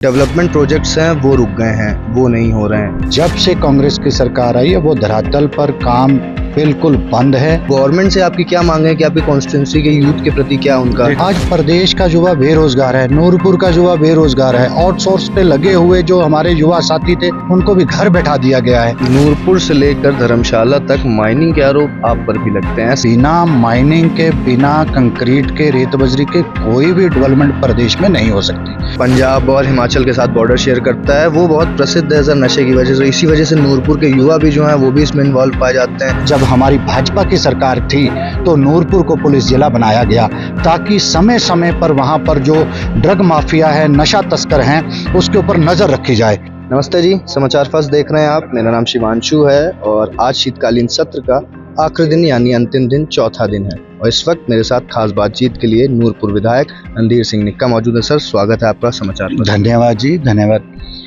Development projects हैं वो रुक गए हैं, वो नहीं हो रहे हैं। जब से कांग्रेस की सरकार आई है वो धरातल पर काम बिल्कुल बंद है। गवर्नमेंट से आपकी क्या मांग है कि आपकी कॉन्स्टिट्यूंसी के यूथ के प्रति क्या उनका? आज प्रदेश का युवा बेरोजगार है, नूरपुर का युवा बेरोजगार है। आउटसोर्स पे लगे हुए जो हमारे युवा साथी थे उनको भी घर बैठा दिया गया है। नूरपुर से लेकर धर्मशाला तक माइनिंग के आरोप आप पर भी लगते हैं। बिना माइनिंग के, बिना कंक्रीट के, रेत बजरी के कोई भी डेवलपमेंट प्रदेश में नहीं हो सकती। पंजाब और हिमाचल के साथ बॉर्डर शेयर करता है, वो बहुत प्रसिद्ध है सर नशे की वजह से। इसी वजह से नूरपुर के युवा भी जो है वो भी इसमें इन्वॉल्व पाए जाते हैं। जब हमारी भाजपा की सरकार थी तो नूरपुर को पुलिस जिला बनाया गया ताकि समय समय पर वहां पर जो ड्रग माफिया है, नशा तस्कर हैं, उसके ऊपर नजर रखी जाए। नमस्ते जी, समाचार फर्स्ट देख रहे हैं आप। मेरा नाम शिवांशु है और आज शीतकालीन सत्र का आखिरी दिन यानी अंतिम दिन, चौथा दिन है और इस वक्त मेरे साथ खास बातचीत के लिए नूरपुर विधायक रणधीर सिंह निक्का मौजूद है। सर, स्वागत है आपका समाचार पर। धन्यवाद जी, धन्यवाद।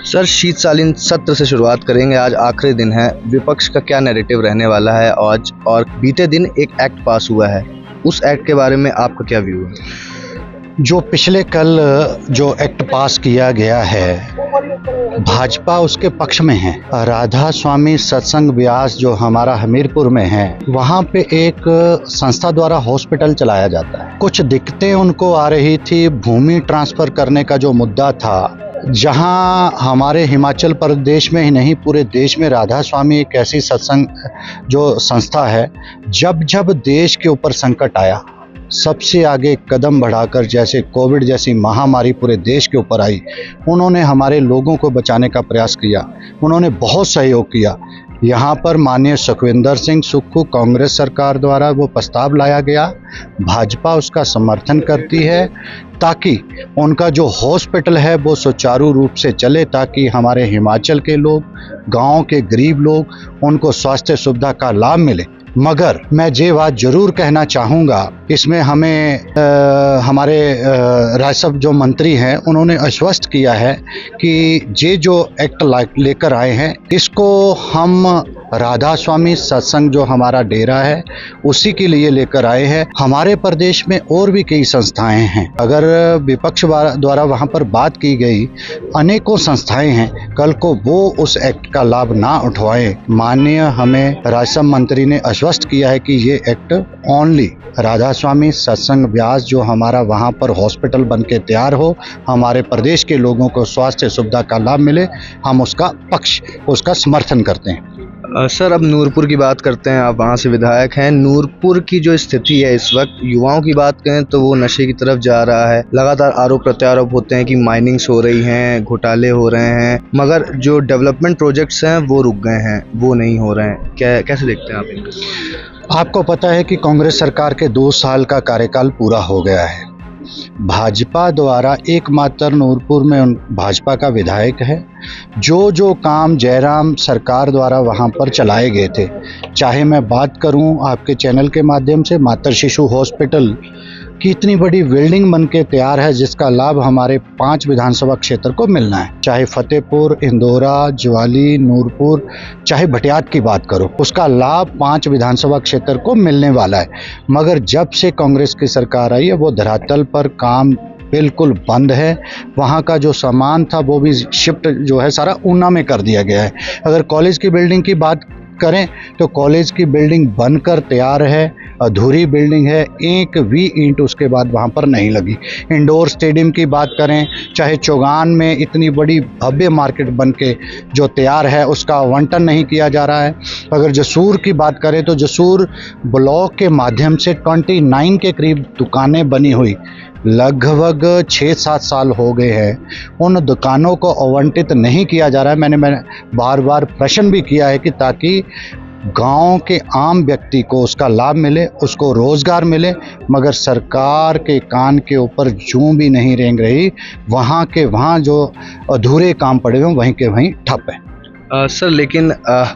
सर, शीतकालीन सत्र से शुरुआत करेंगे। आज आखिरी दिन है, विपक्ष का क्या नैरेटिव रहने वाला है आज? और बीते दिन एक एक्ट पास हुआ है, उस एक्ट के बारे में आपका क्या व्यू है? जो पिछले कल जो एक्ट पास किया गया है, भाजपा उसके पक्ष में है। राधा स्वामी सत्संग व्यास जो हमारा हमीरपुर में है, वहाँ पे एक संस्था द्वारा हॉस्पिटल चलाया जाता है। कुछ दिक्कतें उनको आ रही थी, भूमि ट्रांसफर करने का जो मुद्दा था, जहां हमारे हिमाचल प्रदेश में ही नहीं पूरे देश में राधा स्वामी एक ऐसी सत्संग जो संस्था है, जब जब देश के ऊपर संकट आया सबसे आगे कदम बढ़ाकर, जैसे कोविड जैसी महामारी पूरे देश के ऊपर आई, उन्होंने हमारे लोगों को बचाने का प्रयास किया, उन्होंने बहुत सहयोग किया। यहाँ पर माननीय सुखविंदर सिंह सुक्खू कांग्रेस सरकार द्वारा वो प्रस्ताव लाया गया, भाजपा उसका समर्थन करती है ताकि उनका जो हॉस्पिटल है वो सुचारू रूप से चले, ताकि हमारे हिमाचल के लोग, गांव के गरीब लोग, उनको स्वास्थ्य सुविधा का लाभ मिले। मगर मैं ये बात जरूर कहना चाहूँगा, इसमें हमें हमारे राज्यसभा जो मंत्री हैं उन्होंने आश्वस्त किया है कि ये जो एक्ट लेकर आए हैं इसको हम राधा स्वामी सत्संग जो हमारा डेरा है उसी के लिए लेकर आए हैं। हमारे प्रदेश में और भी कई संस्थाएं हैं, अगर विपक्ष द्वारा वहां पर बात की गई, अनेकों संस्थाएं हैं, कल को वो उस एक्ट का लाभ ना उठवाएं। माननीय हमें राज्यसभा मंत्री ने आश्वस्त किया है कि ये एक्ट ओनली राधा स्वामी सत्संग व्यास जो हमारा वहाँ पर हॉस्पिटल बन के तैयार हो, हमारे प्रदेश के लोगों को स्वास्थ्य सुविधा का लाभ मिले, हम उसका पक्ष, उसका समर्थन करते हैं। सर, अब नूरपुर की बात करते हैं, आप वहाँ से विधायक हैं। नूरपुर की जो स्थिति है इस वक्त, युवाओं की बात करें तो वो नशे की तरफ जा रहा है। लगातार आरोप प्रत्यारोप होते हैं कि माइनिंग्स हो रही हैं, घोटाले हो रहे हैं, मगर जो डेवलपमेंट प्रोजेक्ट्स हैं वो रुक गए हैं, वो नहीं हो रहे हैं। कैसे देखते हैं आप इनको? आपको पता है कि कांग्रेस सरकार के 2 साल का कार्यकाल पूरा हो गया है। भाजपा द्वारा एकमात्र नूरपुर में भाजपा का विधायक है। जो काम जयराम सरकार द्वारा वहां पर चलाए गए थे, चाहे मैं बात करूं आपके चैनल के माध्यम से, मातृ शिशु हॉस्पिटल की इतनी बड़ी बिल्डिंग बन के तैयार है जिसका लाभ हमारे 5 विधानसभा क्षेत्र को मिलना है, चाहे फतेहपुर, इंदौरा, ज्वाली, नूरपुर, चाहे भटियात की बात करो, उसका लाभ 5 विधानसभा क्षेत्र को मिलने वाला है। मगर जब से कांग्रेस की सरकार आई है वो धरातल पर काम बिल्कुल बंद है। वहाँ का जो सामान था वो भी शिफ्ट जो है सारा ऊना में कर दिया गया है। अगर कॉलेज की बिल्डिंग की बात करें तो कॉलेज की बिल्डिंग बनकर तैयार है, अधूरी बिल्डिंग है, एक भी ईंट उसके बाद वहाँ पर नहीं लगी। इंडोर स्टेडियम की बात करें, चाहे चौगान में इतनी बड़ी भव्य मार्केट बन के जो तैयार है उसका आवंटन नहीं किया जा रहा है। अगर जसूर की बात करें तो जसूर ब्लॉक के माध्यम से 29 के करीब दुकानें बनी हुई, लगभग 6-7 साल हो गए हैं, उन दुकानों को आवंटित नहीं किया जा रहा है। मैंने बार बार प्रश्न भी किया है कि ताकि गांव के आम व्यक्ति को उसका लाभ मिले, उसको रोजगार मिले, मगर सरकार के कान के ऊपर जूं भी नहीं रेंग रही। वहाँ के वहाँ जो अधूरे काम पड़े हुए वहीं के वहीं ठप है। सर लेकिन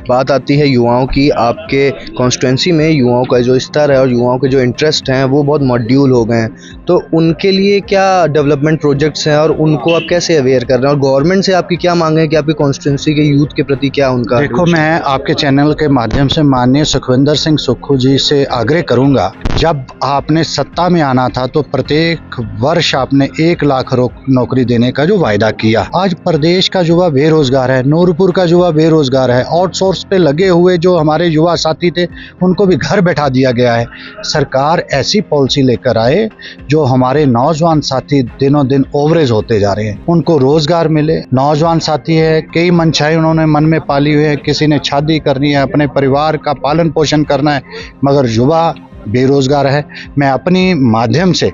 बात आती है युवाओं की। आपके कॉन्स्टिट्यूंसी में युवाओं का जो स्तर है और युवाओं के जो इंटरेस्ट हैं वो बहुत मॉड्यूल हो गए हैं, तो उनके लिए क्या डेवलपमेंट प्रोजेक्ट्स हैं और उनको आप कैसे अवेयर कर रहे हैं, और गवर्नमेंट से आपकी क्या मांग है कि आपकी कॉन्स्टिट्यूंसी के यूथ के प्रति क्या उनका? देखो, मैं आपके चैनल के माध्यम से माननीय सुखविंदर सिंह सुक्खू जी से आग्रह करूंगा, जब आपने सत्ता में आना था तो प्रत्येक वर्ष आपने 1 लाख नौकरी देने का जो वायदा किया। आज प्रदेश का युवा बेरोजगार है, नूरपुर का युवा बेरोजगार है, आउटसोर्स पे लगे हुए जो हमारे युवा साथी थे उनको भी घर बैठा दिया गया है। सरकार ऐसी पॉलिसी लेकर आए जो हमारे नौजवान साथी दिनों दिन ओवरेज होते जा रहे हैं, उनको रोजगार मिले। नौजवान साथी है, कई मंशाएं उन्होंने मन में पाली हुई है, किसी ने शादी करनी है, अपने परिवार का पालन पोषण करना है, मगर युवा बेरोजगार है। मैं अपनी माध्यम से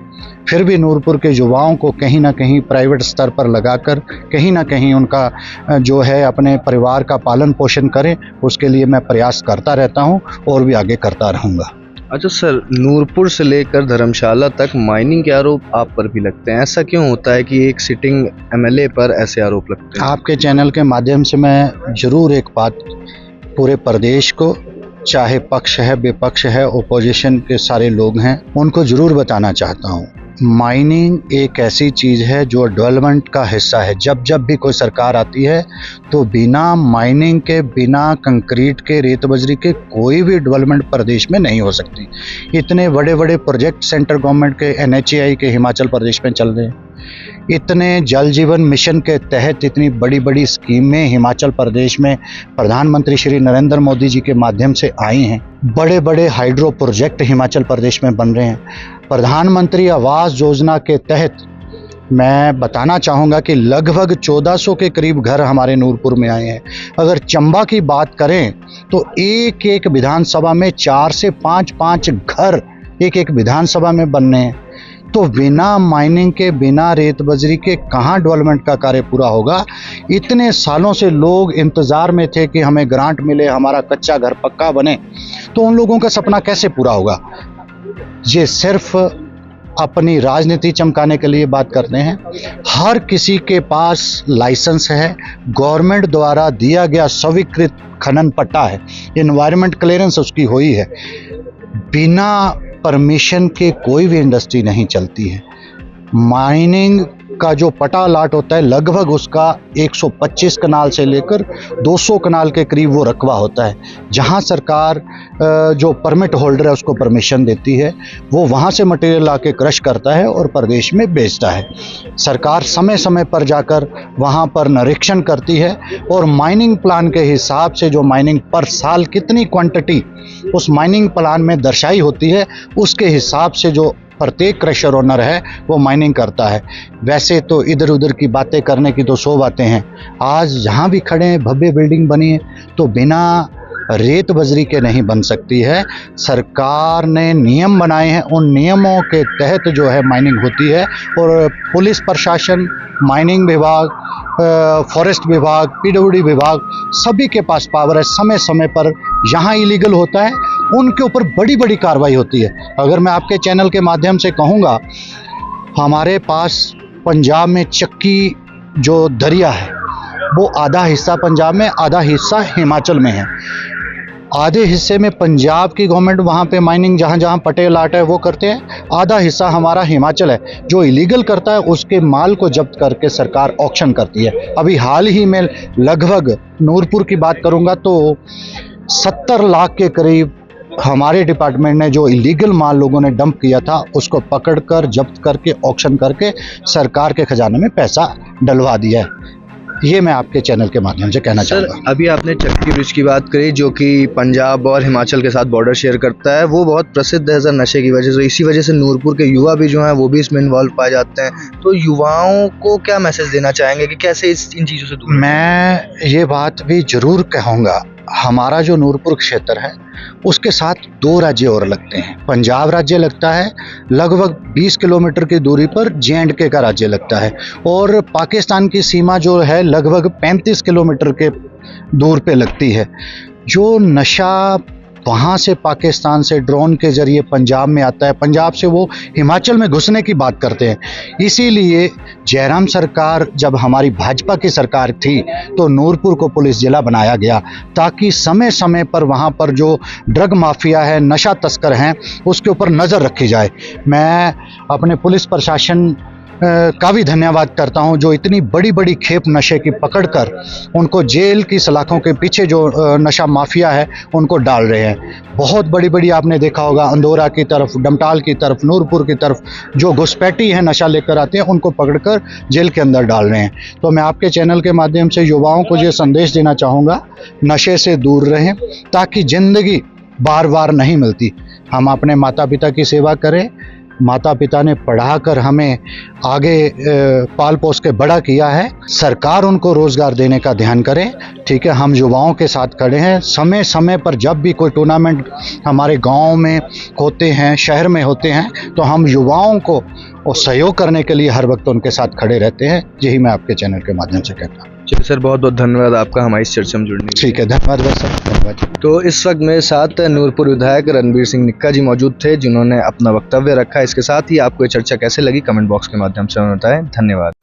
फिर भी नूरपुर के युवाओं को कहीं ना कहीं प्राइवेट स्तर पर लगाकर कहीं ना कहीं उनका जो है अपने परिवार का पालन पोषण करें, उसके लिए मैं प्रयास करता रहता हूं और भी आगे करता रहूंगा। अच्छा सर, नूरपुर से लेकर धर्मशाला तक माइनिंग के आरोप आप पर भी लगते हैं, ऐसा क्यों होता है कि एक सिटिंग एमएलए पर ऐसे आरोप लगते हैं? आपके चैनल के माध्यम से मैं जरूर एक बात पूरे प्रदेश को, चाहे पक्ष है विपक्ष है ओपोजिशन के सारे लोग हैं, उनको जरूर बताना चाहता हूँ। माइनिंग एक ऐसी चीज़ है जो डेवलपमेंट का हिस्सा है। जब जब भी कोई सरकार आती है तो बिना माइनिंग के, बिना कंक्रीट के, रेत बजरी के कोई भी डेवलपमेंट प्रदेश में नहीं हो सकती। इतने बड़े बड़े प्रोजेक्ट सेंट्रल गवर्नमेंट के NHAI के हिमाचल प्रदेश में चल रहे हैं, इतने जल जीवन मिशन के तहत इतनी बड़ी बड़ी स्कीमें हिमाचल प्रदेश में प्रधानमंत्री श्री नरेंद्र मोदी जी के माध्यम से आई हैं। बड़े बड़े हाइड्रो प्रोजेक्ट हिमाचल प्रदेश में बन रहे हैं। प्रधानमंत्री आवास योजना के तहत मैं बताना चाहूँगा कि लगभग 1400 के करीब घर हमारे नूरपुर में आए हैं। अगर चंबा की बात करें तो एक एक विधानसभा में 4 से 5 घर एक एक विधानसभा में बनने हैं। तो बिना माइनिंग के, बिना रेत बजरी के कहाँ डेवलपमेंट का कार्य पूरा होगा? इतने सालों से लोग इंतज़ार में थे कि हमें ग्रांट मिले, हमारा कच्चा घर पक्का बने, तो उन लोगों का सपना कैसे पूरा होगा? ये सिर्फ अपनी राजनीति चमकाने के लिए बात करते हैं। हर किसी के पास लाइसेंस है, गवर्नमेंट द्वारा दिया गया स्वीकृत खनन पट्टा है, एनवायरनमेंट क्लियरेंस उसकी हुई है। बिना परमिशन के कोई भी इंडस्ट्री नहीं चलती है। माइनिंग का जो पटा लाट होता है लगभग उसका 125 कनाल से लेकर 200 कनाल के करीब वो रकबा होता है। जहां सरकार जो परमिट होल्डर है उसको परमिशन देती है, वो वहां से मटेरियल आके क्रश करता है और प्रदेश में बेचता है। सरकार समय समय पर जाकर वहां पर निरीक्षण करती है और माइनिंग प्लान के हिसाब से जो माइनिंग पर साल कितनी क्वांटिटी उस माइनिंग प्लान में दर्शाई होती है, उसके हिसाब से जो प्रत्येक क्रशर ओनर है वो माइनिंग करता है। वैसे तो इधर उधर की बातें करने की तो 100 बातें हैं। आज जहाँ भी खड़े हैं भव्य बिल्डिंग बनी है तो बिना रेत बजरी के नहीं बन सकती है। सरकार ने नियम बनाए हैं, उन नियमों के तहत जो है माइनिंग होती है। और पुलिस प्रशासन, माइनिंग विभाग, फॉरेस्ट विभाग, PWD विभाग, सभी के पास पावर है। समय समय पर जहाँ इलीगल होता है उनके ऊपर बड़ी बड़ी कार्रवाई होती है। अगर मैं आपके चैनल के माध्यम से कहूँगा, हमारे पास पंजाब में चक्की जो दरिया है वो आधा हिस्सा पंजाब में, आधा हिस्सा हिमाचल में है। आधे हिस्से में पंजाब की गवर्नमेंट वहाँ पे माइनिंग जहाँ जहाँ पटेल आर्ट है वो करते हैं, आधा हिस्सा हमारा हिमाचल है। जो इलीगल करता है उसके माल को जब्त करके सरकार ऑक्शन करती है। अभी हाल ही में लगभग नूरपुर की बात करूँगा तो 70 लाख के करीब हमारे डिपार्टमेंट ने जो इलीगल माल लोगों ने डंप किया था उसको पकड़कर जब्त करके ऑक्शन करके सरकार के खजाने में पैसा डलवा दिया है। ये मैं आपके चैनल के माध्यम से कहना चाहूँगा। अभी आपने चक्की ब्रिज की बात करी जो कि पंजाब और हिमाचल के साथ बॉर्डर शेयर करता है, वो बहुत प्रसिद्ध है सर नशे की वजह से। इसी वजह से नूरपुर के युवा भी जो हैं वो भी इसमें इन्वॉल्व पाए जाते हैं। तो युवाओं को क्या मैसेज देना चाहेंगे कि कैसे इन चीज़ों से दूर? मैं ये बात भी जरूर कहूँगा, हमारा जो नूरपुर क्षेत्र है उसके साथ 2 राज्य और लगते हैं। पंजाब राज्य लगता है लगभग 20 किलोमीटर की दूरी पर, J&K का राज्य लगता है, और पाकिस्तान की सीमा जो है लगभग 35 किलोमीटर के दूर पे लगती है। जो नशा वहाँ से पाकिस्तान से ड्रोन के ज़रिए पंजाब में आता है, पंजाब से वो हिमाचल में घुसने की बात करते हैं। इसीलिए जयराम सरकार जब हमारी भाजपा की सरकार थी तो नूरपुर को पुलिस जिला बनाया गया ताकि समय समय पर वहाँ पर जो ड्रग माफिया है, नशा तस्कर हैं, उसके ऊपर नज़र रखी जाए। मैं अपने पुलिस प्रशासन का भी धन्यवाद करता हूं जो इतनी बड़ी बड़ी खेप नशे की पकड़कर उनको जेल की सलाखों के पीछे जो नशा माफिया है उनको डाल रहे हैं। बहुत बड़ी बड़ी आपने देखा होगा अंदौरा की तरफ, डमटाल की तरफ, नूरपुर की तरफ जो घुसपैठी है नशा लेकर आते हैं उनको पकड़कर जेल के अंदर डाल रहे हैं। तो मैं आपके चैनल के माध्यम से युवाओं को ये संदेश देना चाहूँगा, नशे से दूर रहें ताकि ज़िंदगी बार बार नहीं मिलती। हम अपने माता पिता की सेवा करें, माता पिता ने पढ़ाकर हमें आगे पाल पोस के बड़ा किया है, सरकार उनको रोज़गार देने का ध्यान करे। ठीक है, हम युवाओं के साथ खड़े हैं। समय समय पर जब भी कोई टूर्नामेंट हमारे गांव में होते हैं, शहर में होते हैं, तो हम युवाओं को और सहयोग करने के लिए हर वक्त उनके साथ खड़े रहते हैं। यही मैं आपके चैनल के माध्यम से कहता हूँ। चलिए सर, बहुत बहुत धन्यवाद आपका हमारी इस चर्चा में जुड़ने के लिए। ठीक है, धन्यवाद सर, धन्यवाद। तो इस वक्त मेरे साथ नूरपुर विधायक रणबीर सिंह निक्का जी मौजूद थे जिन्होंने अपना वक्तव्य रखा। इसके साथ ही आपको ये चर्चा कैसे लगी कमेंट बॉक्स के माध्यम से बताएं। धन्यवाद।